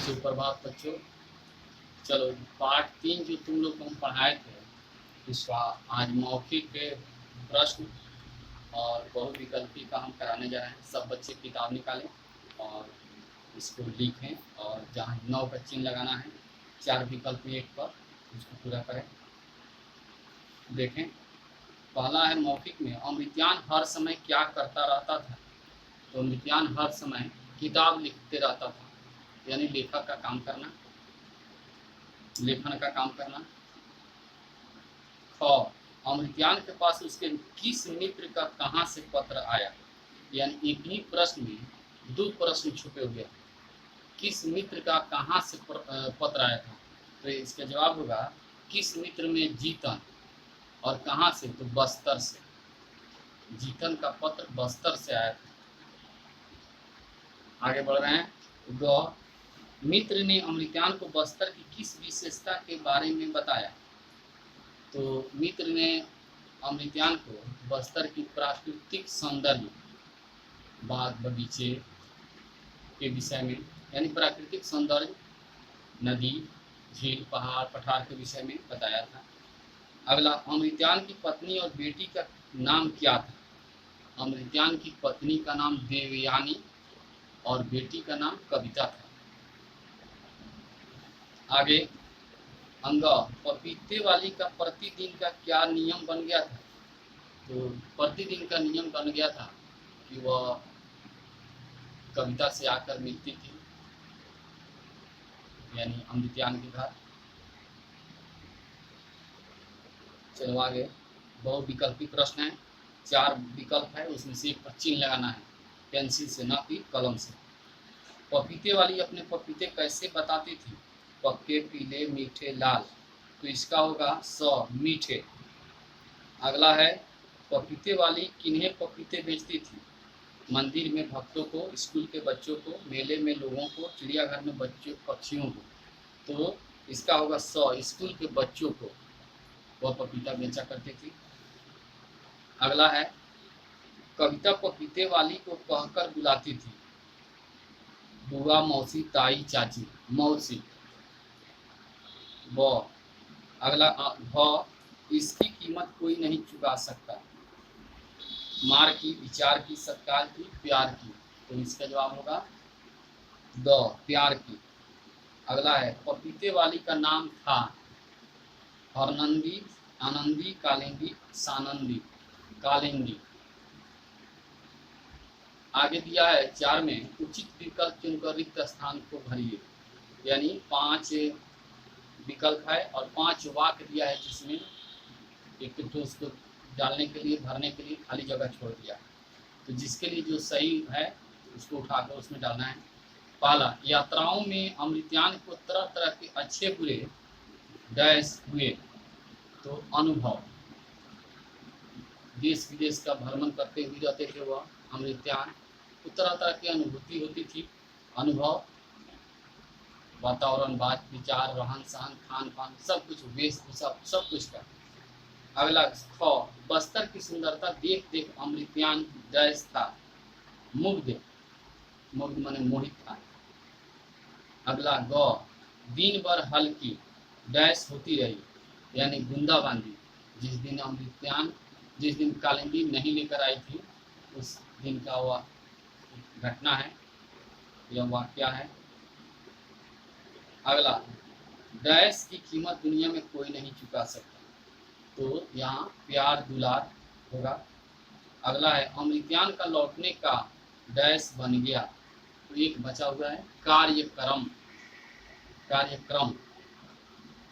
सुप्रभात बच्चों। चलो, पार्ट 3 जो तुम लोग को हम पढ़ाए थे इसका आज मौखिक के प्रश्न और बहुविकल्पी का हम कराने जा रहे हैं। सब बच्चे किताब निकालें और इसको लिखें और जहाँ 9 का चिन्ह लगाना है 4 विकल्प में एक पर उसको पूरा करें। देखें, पहला है मौखिक में अमृत्यान हर समय क्या करता रहता था। तो अमृत्यान हर समय किताब लिखते रहता था, यानी लेखक का काम करना, लेखन का काम करना। ख, अमृत्यान के पास उसके किस मित्र का कहाँ से पत्र आया, यानी एक ही प्रश्न में 2 प्रश्न छुपे हुए हैं। किस मित्र का कहाँ से पत्र आया था, तो इसका जवाब होगा किस मित्र में जीतन, और कहाँ से, तो बस्तर से। जीतन का पत्र बस्तर से आया था। आगे बढ़ रहे हैं। ग, मित्र ने अमृत्यान को बस्तर की किस विशेषता के बारे में बताया। तो मित्र ने अमृत्यान को बस्तर की प्राकृतिक सौंदर्य, बाग बगीचे के विषय में, यानी प्राकृतिक सौंदर्य, नदी, झील, पहाड़, पठार के विषय में बताया था। अगला, अमृत्यान की पत्नी और बेटी का नाम क्या था। अमृत्यान की पत्नी का नाम देवयानी और बेटी का नाम कविता था। आगे, अंग, पपीते वाली का प्रतिदिन का क्या नियम बन गया था। तो प्रतिदिन का नियम बन गया था कि वह कविता से आकर मिलती थी, यानी अमृत्यान के घर। चलो आगे, बहुविकल्पी प्रश्न है, 4 विकल्प है, उसमें से एक पर चिन्ह लगाना है, पेंसिल से ना कि कलम से। पपीते वाली अपने पपीते कैसे बताती थी। पक्के, पीले, मीठे, लाल। तो इसका होगा स, मीठे। अगला है, पपीते वाली किन्हें पपीते बेचती थी। मंदिर में भक्तों को, स्कूल के बच्चों को, मेले में लोगों को, चिड़ियाघर में बच्चों पक्षियों को। तो इसका होगा स, स्कूल के बच्चों को वह पपीता बेचा करती थी। अगला है, कविता पपीते वाली को कहकर बुलाती थी। बुआ, मौसी, ताई, चाची, मौसी। ब, अगला भ, इसकी कीमत कोई नहीं चुका सकता। मार की, विचार की, सत्कार की, प्यार की। तो इसका जवाब होगा द, प्यार की। अगला है, पपीते वाली का नाम था हरनंदी, आनंदी, कालिंदी, सानंदी, कालिंदी। आगे दिया है 4 में उचित विकल्प चुनकर रिक्त स्थान को भरिए, यानी 5 विकल्प है और 5 वाक्य दिया है, जिसमें एक तो उसको डालने के लिए, भरने के लिए खाली जगह छोड़ दिया। तो जिसके लिए जो सही है उसको उठाकर उसमें डालना है। पहला, यात्राओं में अमृत्यान को तरह तरह के अच्छे बुरे डैश हुए। तो अनुभव, देश विदेश का भ्रमण करते हुए रहते थे वह अमृत्यान, तो तरह तरह की अनुभूति होती थी। अनुभव, वातावरण, बात विचार, रहन सहन, खान पान, सब कुछ, वेशभूषा, सब कुछ का। अगला ख, बस्तर की सुंदरता देख देख अमृत्यान डैश था, मुग्ध, मुग्ध माने मोहित था। अगला ग, दिन भर हल्की डैश होती रही, यानी बूंदाबांदी। जिस दिन कालिंदी नहीं लेकर आई थी उस दिन का वह घटना है, यह वाक्या है। अगला, डैश की कीमत दुनिया में कोई नहीं चुका सकता। तो यहाँ प्यार दुलार होगा। अगला है, अमृत्यान का लौटने का डैश बन गया। तो एक बचा हुआ है कार्यक्रम, कार्यक्रम।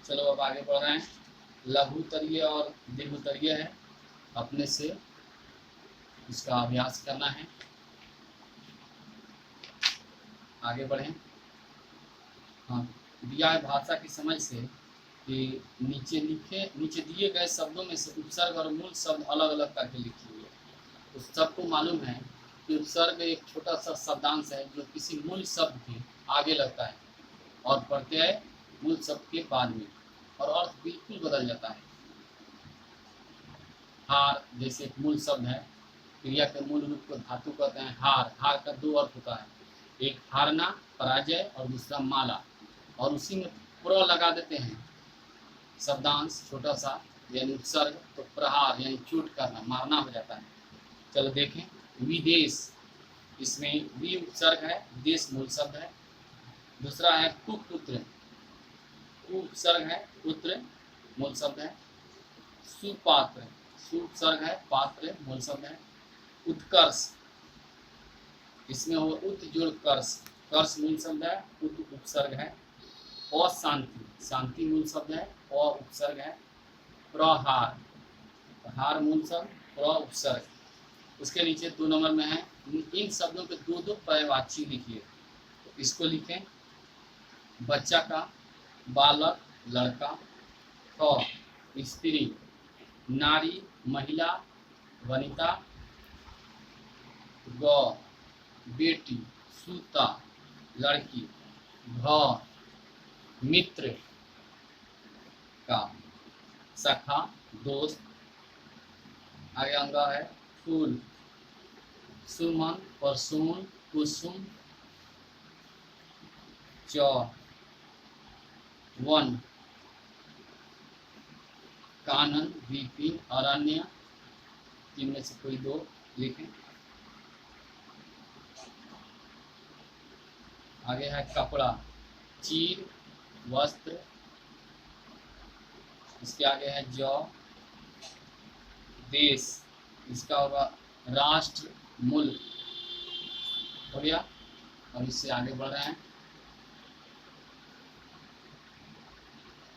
चलो अब आगे बढ़ रहे हैं। लघु उत्तरीय और दीर्घ उत्तरीय है, अपने से इसका अभ्यास करना है। आगे बढ़ें। हाँ, दिया है भाषा की समझ से कि नीचे दिए गए शब्दों में से उपसर्ग और मूल शब्द अलग अलग करके लिखी हुई है। तो सबको मालूम है कि उपसर्ग एक छोटा सा शब्दांश है जो किसी मूल शब्द के आगे लगता है और प्रत्यय मूल शब्द के बाद में, और अर्थ बिल्कुल बदल जाता है। हार जैसे एक मूल शब्द है, क्रिया के मूल रूप को धातु कहते हैं हार। हार का 2 अर्थ होता है, एक हारना पराजय और दूसरा माला, और उसी में प्र लगा देते हैं शब्दांश छोटा सा यानी उपसर्ग, तो प्रहार यानी चोट करना, मारना हो जाता है। चलो देखें, विदेश, इसमें वि उपसर्ग है, देश मूल शब्द है। दूसरा है कुपुत्र, कु उपसर्ग है, पुत्र मूल शब्द है। सुपात्र, सु उपसर्ग है, पात्र मूल शब्द है। उत्कर्ष, इसमें हो उत जोड़ कर्ष, कर्ष मूल शब्द है, उत उपसर्ग है। अशांति, शांति मूल शब्द है, अ उपसर्ग है। प्रहार, हार मूल शब्द, प्र उपसर्ग। उसके नीचे 2 नंबर में है, इन शब्दों के दो दो पर्यायवाची लिखिए। तो इसको लिखें, बच्चा का, बालक लड़का, ख स्त्री, नारी महिला वनिता, ग बेटी सूता लड़की, भ मित्र का, सखा दोस्त। आगे अंगा है फूल, सुमन परसुन कुसुम, च वन कानन विपिन अरण्य। 3 में से कोई 2 लिखें। आगे है कपड़ा, चीर वस्त्र। इसके आगे है जौ, देश, इसका होगा राष्ट्र मुल्क, हो गया। और इससे आगे बढ़ रहे हैं,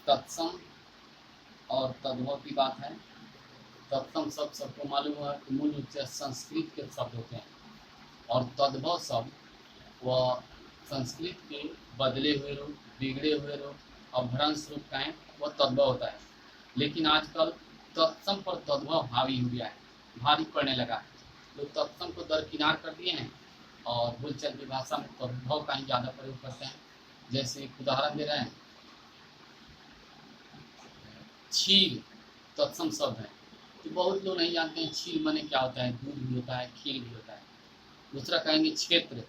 तत्सम और तद्भव की बात है। तत्सम शब्द सबको मालूम है कि मूल रूप से संस्कृत के शब्द होते हैं, और तद्भव शब्द वह संस्कृत के बदले हुए रूप, बिगड़े हुए रूप, अभ्रंश रूप का है, वह तद्भव होता है। लेकिन आजकल तत्सम पर तद्भव हावी हो गया है, भारी पड़ने लगा है। लोग तत्सम को दरकिनार कर दिए हैं और बोलचाल की भाषा में तद्भव का ही ज़्यादा प्रयोग करते हैं। जैसे एक उदाहरण दे रहे हैं, क्षीर तत्सम शब्द है, तो बहुत लोग नहीं जानते हैं क्षीर माने क्या होता है। दूध भी होता है, खीर भी होता है। दूसरा कहेंगे क्षेत्र,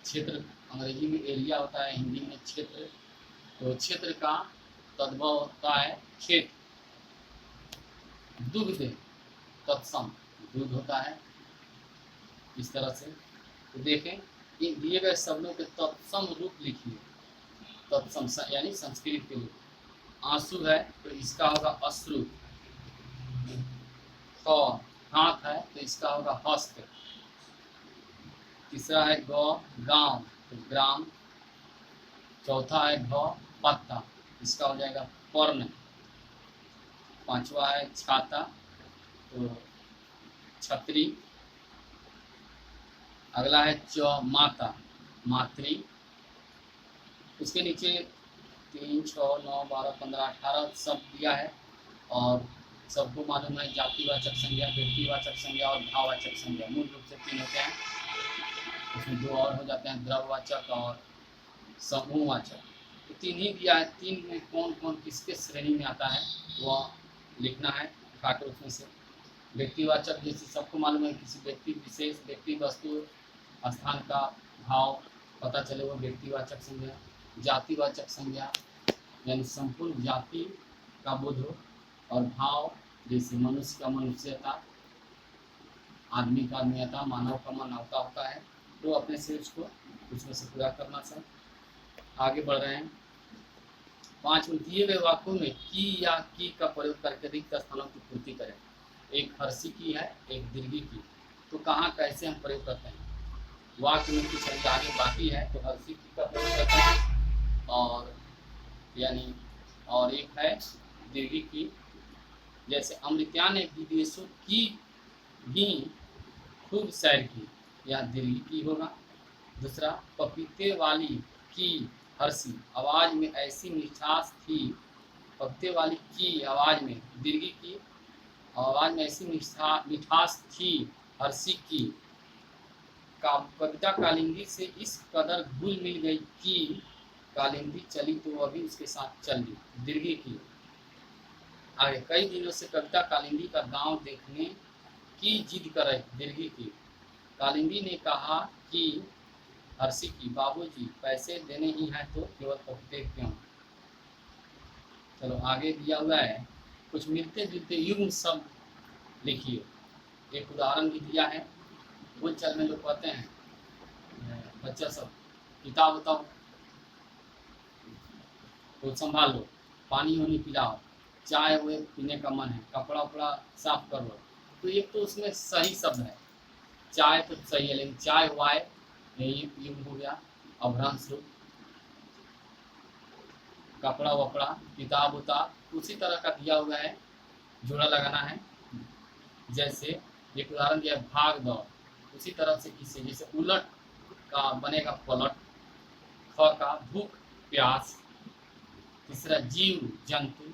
क्षेत्र अंग्रेजी में एरिया होता है, हिंदी में क्षेत्र। तो क्षेत्र का तद्भव होता है खेत। दुग्ध तत्सम, दूध होता है। इस तरह से तो देखें, इन दिए गए शब्दों के तत्सम रूप लिखिए। तत्सम यानी संस्कृत के लिए। आंसू है तो इसका होगा अश्रु, हाथ है तो इसका होगा हस्त। तीसरा है गांव तो ग्राम। चौथा है पत्ता, इसका हो जाएगा पर्ण। 5वां है छाता तो छतरी। अगला है माता, मातृ। उसके नीचे 3, 6, 9, 12, 15, 18 सब दिया है, और सबको मालूम है जातिवाचक संज्ञा, व्यक्तिवाचक संज्ञा और भाववाचक संज्ञा। मूल रूप से 3 होते हैं, उसमें 2 और हो जाते हैं, द्रव्यवाचक और समूहवाचक। तो 3 ही दिया है। 3 में कौन कौन किसके श्रेणी में आता है वह लिखना है उठाकर उसमें से। व्यक्तिवाचक जैसे सबको मालूम है, किसी व्यक्ति विशेष, व्यक्ति वस्तु स्थान का भाव पता चले वो व्यक्तिवाचक संज्ञा। जातिवाचक संज्ञा यानी संपूर्ण जाति का बोध हो, और भाव जैसे मनुष्य का मनुष्यता, आदमी का आदमीयता, मानव का मानवता होता है। तो अपने से उसमें से पूरा करना चाहिए। आगे बढ़ रहे हैं। 5 में दिए गए वाक्यों में की या की का प्रयोग करके रिक्त स्थानों की पूर्ति करें। एक हर्षी की है, एक दीर्घी की, तो कहाँ कैसे हम प्रयोग करते हैं। वाक्य में कुछ आगे बाकी है तो हर्षी की का प्रयोग करते हैं, और यानी और एक है दीर्घी की। जैसे अमृत्या ने विदेशों की भी खूब सैर की, यह दीर्घी की होगा। दूसरा, पपीते वाली की हर्षी, आवाज में ऐसी मिठास थी। पपीते वाली की आवाज में, दीर्घी की, आवाज में ऐसी मिठास थी हर्षी की। कविता कालिंदी से इस कदर घुल मिल गई कि कालिंदी चली तो वह भी उसके साथ चली, दीर्घी की। आगे, कई दिनों से कविता कालिंदी का गांव देखने की जिद कर रही, दीर्घी की। कालिंदी ने कहा कि हर्षी की बाबूजी पैसे देने ही हैं तो केवल पपीते क्यों। चलो आगे दिया हुआ है, कुछ मिलते जुलते युग्म शब्द लिखिए। एक उदाहरण भी दिया है, बोल चाल में लोग कहते हैं बच्चा सब किताब बताओ तो संभाल लो, पानी होनी पिलाओ, चाय हुए पीने का मन है, कपड़ा उपड़ा साफ कर लो। तो एक तो उसमें सही शब्द है, चाय तो सही है, लेकिन चाय वाय यही युग हो गया अभ्रंश रूप। कपड़ा वपड़ा किताब उताब उसी तरह का दिया हुआ है, जोड़ा लगाना है। जैसे एक उदाहरण दिया है भाग दौड़, उसी तरह से किसी जैसे उलट का बनेगा पलट, ख का भूख प्यास, तीसरा जीव जंतु,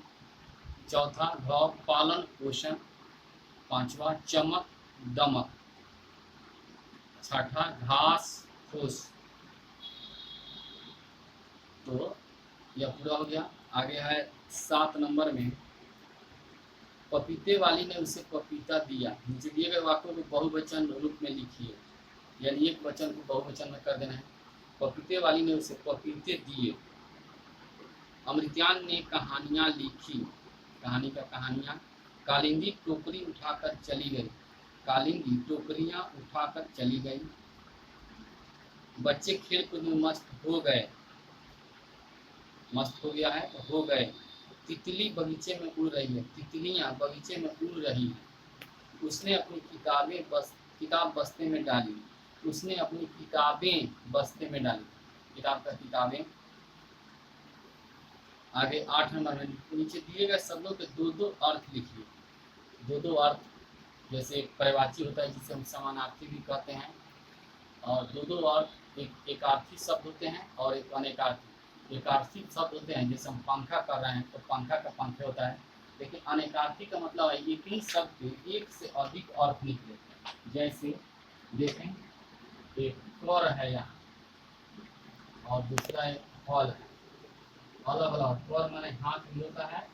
चौथा घ पालन पोषण, पांचवा चमक दमक, छठा घास फूस। तो यह पूरा हो गया। आगे है 7 नंबर में, पपीते वाली ने उसे पपीता दिया। नीचे दिए गए वाक्यों को बहुवचन रूप में लिखिए, यानी एक वचन को बहुवचन में कर देना है। पपीते वाली ने उसे पपीते दिए। अमृत्यान ने कहानियां लिखी, कहानी का कहानियां। कालिंदी टोकरी उठाकर चली गई, कालिंदी टोकरियां उठाकर चली गई। बच्चे खेल कूद में मस्त हो गए, मस्त हो गया है तो हो गए। तितली बगीचे में उड़ रही है, तितलियां बगीचे में उड़ रही हैं। उसने अपनी किताब बस्ते में डाली, उसने अपनी किताबें बस्ते में डाली, किताब का किताबें। आगे 8 नंबर में नीचे दिए गए शब्दों के 2-2 अर्थ लिखिए। 2-2 अर्थ, जैसे एक पर्यायवाची होता है जिसे हम समानार्थी भी कहते हैं, और 2-2 अर्थ एक अर्थी शब्द होते हैं और एक अनेकार्थी। एकार्थी शब्द होते हैं, जैसे हम पंखा कर रहे हैं तो पंखा का पंखे होता है, लेकिन अनेकार्थी का मतलब है एक ही शब्द के एक से अधिक अर्थ निकले। जैसे देखें, एक कर है यहाँ और दूसरा एक फल है, अलग अलग। कर मैंने हाथ में होता है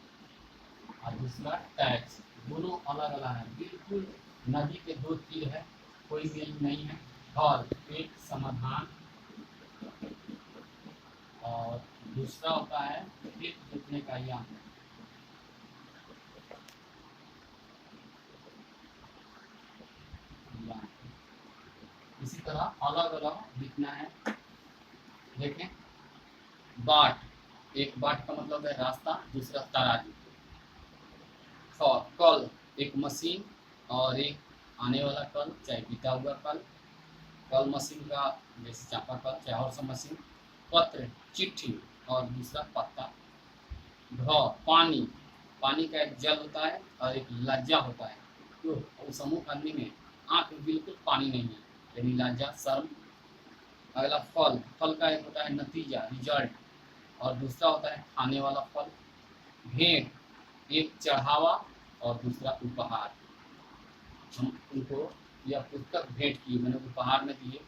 और दूसरा टैक्स, दोनों अलग अलग है। बिल्कुल नदी के 2 तीर है, कोई मेल नहीं है। हल एक समाधान, और दूसरा होता है खेत जोतने का यंत्र। इसी तरह अलग अलग लिखना है। देखें, बाट, एक बाट का मतलब है रास्ता, दूसरा तराजू। कल, एक मशीन और एक आने वाला कल, चाहे बीता हुआ कल। कल मशीन का जैसे चापाकल चाहे और सब मशीन। पत्र चिट्ठी और दूसरा पत्ता। घ पानी, पानी का एक जल होता है और एक लज्जा होता है। तो उस समूह आदमी में आँख में बिल्कुल पानी नहीं है, यानी लज्जा शर्म। अगला फल, फल का एक होता है नतीजा रिजल्ट, और दूसरा होता है खाने वाला फल। भेंट, एक चढ़ावा और दूसरा उपहार। हम उनको यह पुस्तक भेंट की, मैंने उपहार में दिए,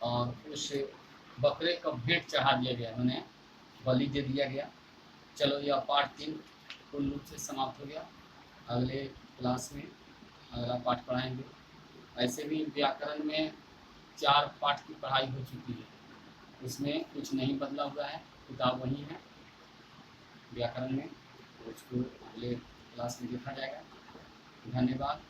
और उस बकरे का भेंट चढ़ा दिया गया, मैंने बलि दे दिया गया। चलो यह पाठ 3 पूर्ण रूप से समाप्त हो गया। अगले क्लास में अगला पाठ पढ़ाएंगे। ऐसे भी व्याकरण में 4 पाठ की पढ़ाई हो चुकी है, उसमें कुछ नहीं बदला हुआ है, किताब वही है व्याकरण में, उसको अगले क्लास में देखा जाएगा। धन्यवाद।